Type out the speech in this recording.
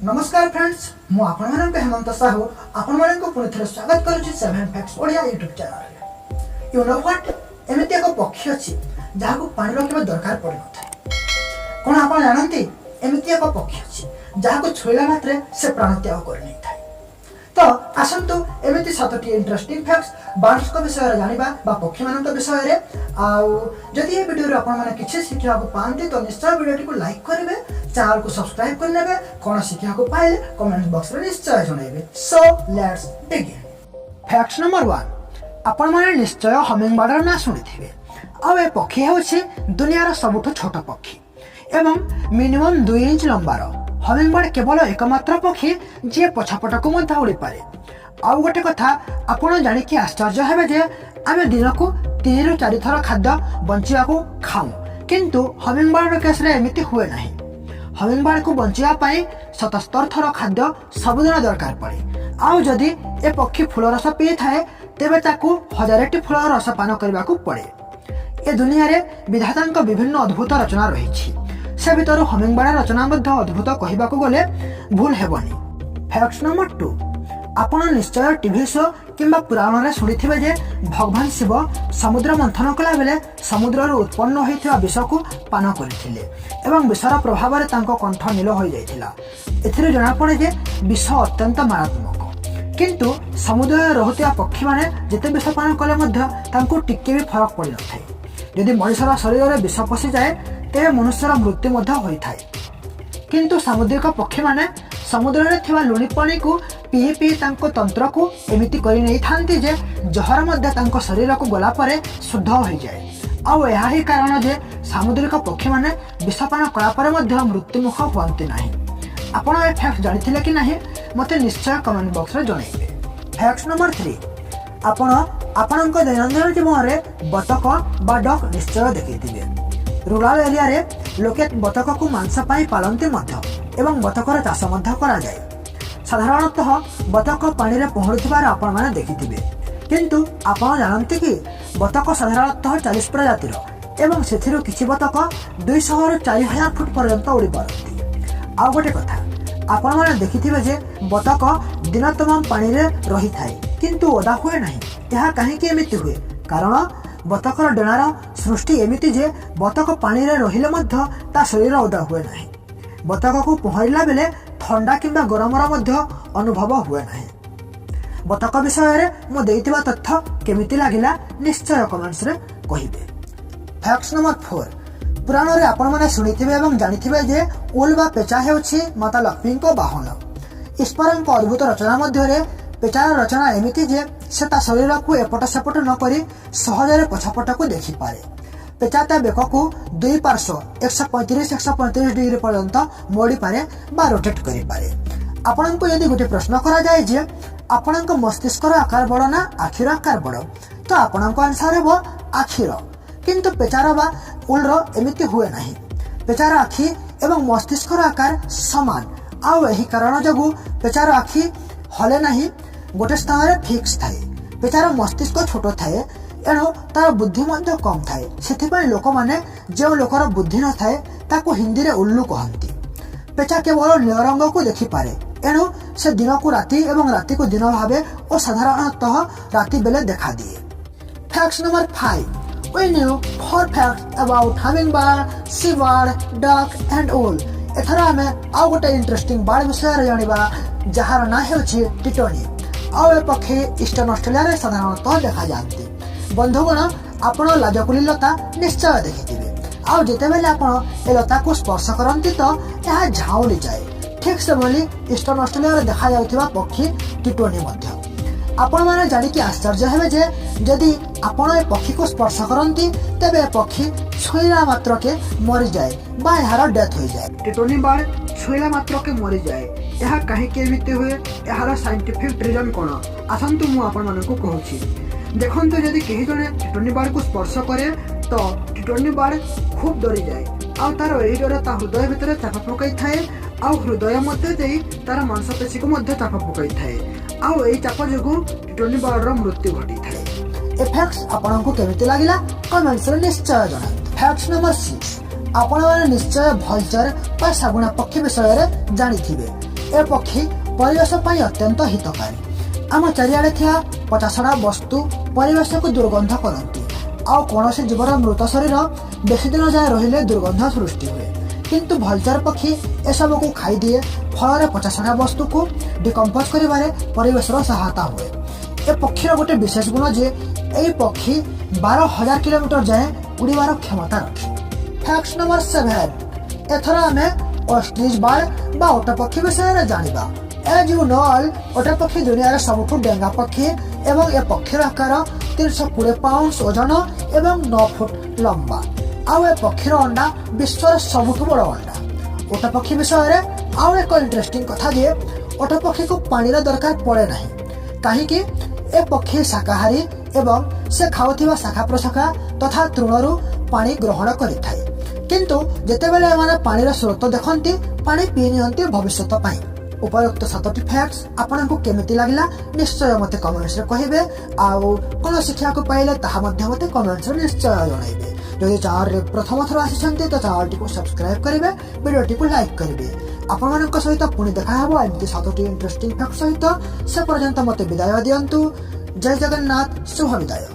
नमस्कार फ्रेंड्स मु आपण हेमंत साहू आपण पुणी थे स्वागत करुच्ची 7 facts Odia YouTube channel. You know what एमती एक पक्षी अच्छी जहाँ को पानी रखा दरकार पड़ न कौन आप जानते एमती एक पक्षी अच्छी जहाँ को छुईला मात्रे से प्राण त्याग कर नहीं था। तो आसतु एमती 7टी इंटरेस्टिंग फैक्ट्स बर्ड्स को विषय जानिबा बा पक्षी मान विषय रे जदि ये वीडियो आपण माने किछि शिखिया को पांती तो निश्चय वीडियो को लाइक करेंगे, चैनल को सब्सक्राइब कर नेबे, कोन शिखिया को पाइले कमेंट बॉक्स रे निश्चय जणाइबे। So let's begin. Fact number 1 आपण माने निश्चय हमिंग बर्ड ना सुनिथिबे। आ ए पक्षी होछि दुनिया रो सबुठ छोट पक्षी एवं minimum 2 inch lumbar humming bird केवल एकमात्र पक्षी जे पछापट को मध्य उड़ी पारे। आउ गोटे कथा आपण जानिकी आश्चर्य हेबे जे आमे दिनकू 3 ରୁ 4 थर खाद्य बंचिया को खाऊ, किंतु हमिंग बर्ड केस रे एमिति हुए नाही। हमिंग बर्ड को बंचिया पाई 77 थर खाद्य सबुदिन दरकार पड़े। आउ जदि ए पक्षी फूल रस पी थाए तेबे ताकू 1000टी फूल रस पान करबा को पड़े। ए दुनिया रे विधातांक विभिन्न अद्भुत रचना रही से भितर हमिंग बर्ड रचना मध्य अद्भुत कहबा को गले भूल हेबनी। फैक्ट नंबर 2 आपण निश्चय टीवी शो किंबा पुराण रे सुनिथिबे जे भगवान शिव समुद्र मंथन कला बेले समुद्र रो उत्पन्न होइथिबा विष को पान करथिले एवं विषर प्रभाव रे तांको कंठ नील होई जाइथिला। एथिरे जणा पड़े जे विष अत्यंत मारात्मक, किंतु समुद्र रे रहुतिया पक्षी माने जेते विष पान कले मध्य तांको टिके भी फरक पड़ि नथाय। यदि मनुष्यर शरीर रे विष पसि जाए तेबे मनुष्यर मृत्यु मध्य होई थाए, किंतु सामुद्रिक पक्षी माने समुद्र रे थिबा लुणी पानी को पी पी तांको तंत्र को एमिति करि नै थांती जे जहर मध्य तांको शरीर को गला परे शुद्ध होई जाए। आ यह ही कारण जे सामुद्रिक पक्षी माने विषपान कला परे मध्य मृत्युमुख होंती नाही। आपण ए फैक्ट जानिथिले कि नाही मते निश्चय कमेंट बॉक्स रे जणाइबे। फैक्ट नंबर 3 आपण आपणक दैनंदिन जीवन रे बतक बा डक निश्चय देखिथिबे। रूरल एरिया रे लोके बतक को मांस पाई पालंती मध्य एवं बतकर चाष मध्य करा जाए। साधारणतः बतक पानी रे पहरुथिबार आपण माने देखिथिबे, किंतु आपण जानନ୍ତି कि बतक साधारणतः 40 प्रजातिर एवं सेथिरो किछि बतक 200 ରୁ 4000 फुट पर्यंत उड़ी पारନ୍ତି। आ गोटे कथा आपण माने देखिथिबे जे बतक दिन तमाम पानी रे रही थाए किंतु ओदा हुए नाही। यह काहे कि एमिति हुए? कारण बतकर डेणार सृष्टि एमिति जे बतक पानी रे रहिले मध्य ता शरीर ओदा हुए नाही। बतक को पहरिला बेले ठंडा किंबा गरमर मध्य अनुभव हुए नाही। बतक विषय रे मो देइतिबा तथ्य केमिति लागिला निश्चय कमेंट्स रे कहिबे। फैक्ट नंबर 4 पुराण रे आपण माने सुनिथिबे एवं जानिथिबे जे ओल बा पेचा हेउछि माता लक्ष्मी को बाहन। ईश्वरन को अद्भुत रचना मध्य रे पेचार रचना एमिति जे से ता शरीर को एपट सेपट न करी सहजरे पछपट को देखि पारे। पेचा ता बेक को दुई पार्श्व 135 डिग्री पर्यंत मोड़ी पारे बा रोटेट करि पारे। आपन को यदि गोटे प्रश्न करा जाए जे आपन को मस्तिष्क आकार बड़ ना आखिर आकार बड़, तो आपन को आंसर हेबो आखिर। किंतु पेचार बा उल रो एमिति हुए नाही। पेचार आखि एवं मस्तिष्क आकार समान। आ एही कारण जगु पेचार आखि हले नाही, गोटे स्थान रे फिक्स थाए। पेचार मस्तिष्क छोट थाए एणु तार बुद्धि मध्य कम थाए। सेथिपई लोक माने जे लोकर बुद्धि न थाए ताको हिंदी रे उल्लू कहंती। पेचा केवल नील रंग को देखि पारे एणु से दिन को राति एवं राति को दिन भावे और साधारणतः राति बेले देखा दिए। Fact number 5 we knew 4 facts about hummingbird, seabird, duck and owl। एथरा हमें आउ गोटे इंटरेस्टिंग बर्ड विषय रे जानिबा जहार ना हेउछि टिटोनी। आउ ए पक्षी ईस्टर्न ऑस्ट्रेलिया रे साधारणतः देखा जाନ୍ତି। बंधुगण आपण लाजकुली लता निश्चय देखिथिबे। आउ जेते बेले आपण ए लता को स्पर्श करंती तो यह झाउली जाए। ठीक से बोली ईस्टर्न ऑस्ट्रेलिया रे देखा जाउथिबा पक्षी टिटोनी मध्य। आपण माने जानि कि आश्चर्य हेबे जे यदि आपण ए पक्षी को स्पर्श करंती तेबे ए पक्षी छुईला मात्र के मरि जाए बा एहार डेथ होई जाए। टिटोनी बर्ड छुईला मात्र के मरि जाए। यह काहे के एमिति हुए एहार साइंटिफिक रीजन कोन आसंतु मु आपण मानकु कहूछि। देखंतु यदि केही जने टिटोनी बर्ड को स्पर्श करे तो टिटोनी बर्ड खूब डरी जाए। आ तार एही डर ता हृदय भितर चाप पकाई थाए। आ हृदय मध्य देई तार मांसपेशी को मध्य चाप पकाई थाए। आ एही चाप जोगु टिटोनी बर्ड रो मृत्यु घटी थाए। ए फैक्ट्स आपनकु केमिति लागिला कमेंट्स रे निश्चय जणाନ୍ତୁ। फैक्ट नंबर 6 आपण माने निश्चय भल्चर बा सागुणा पक्षी विषय रे जानिथिबे। ए पक्षी परिवेश पर अत्यंत हितकारी। आम चारिआडे थिया पचासड़ा वस्तु परिवेश को दुर्गंध करती। आउ कौन जीवर मृत शरीर बेसी दिन जाए रहिले दुर्गंध सृष्टि हुए, किंतु भलचर पक्षी एसब को खाई दिए, फल पचासड़ा वस्तु को डिकम्पोज करिबारे परिवेश सहायता हुए। ए पक्षीर गोटे विशेष गुण जे यही पक्षी 12,000 किलोमीटर जाए उड़ीबार क्षमता रखे। फैक्ट नंबर 7, एथर आमे ऑस्ट्रिच बर्ड बा ओट पक्षी विषय जानिबा। एज यू नो ऑल, ओट पक्षी दुनिया सबुठु डेंगा पक्षी एवं ए पक्षीर आकार 320 पाउंड ओजन एवं 9 फुट लंबा। आउ ए पक्षीर अंडा विश्वर सबुठु बड़ अंडा। ओट पक्षी विषय आउ एक इंटरेस्टिंग कथा जे ओट पक्षी को पानीर दरकार पड़े नहीं, कहीं ए पक्षी शाकाहारी एवं से खाउथिबा शाखा प्रशाखा तथा तृणरू पानी ग्रहण करिथाय। किंतु जेतेबेले एमाने पानीर स्रोत देखंती पानी पी नियंती भविष्यत पाई। उपरोक्त 7टी फैक्ट्स आपनको केमिति लागला निश्चय मते कमेंट्स रे कहिबे। आउ कोन शिक्षा को पाइले ताहा मध्ये मते कमेंट्स रे निश्चय जणाइबे। जदि चैनल रे प्रथम थर आसिछन्ते तो चैनल टी को सब्सक्राइब करिवे, वीडियो टी को लाइक करिवे। आपनମାନଙ୍କ सहित पुणी देखा हबो एमती 7टी इंटरेस्टिंग फैक्ट सहित। से पर्यंत मते विदाय दियंतु। जय जगन्नाथ, शुभ विदाय।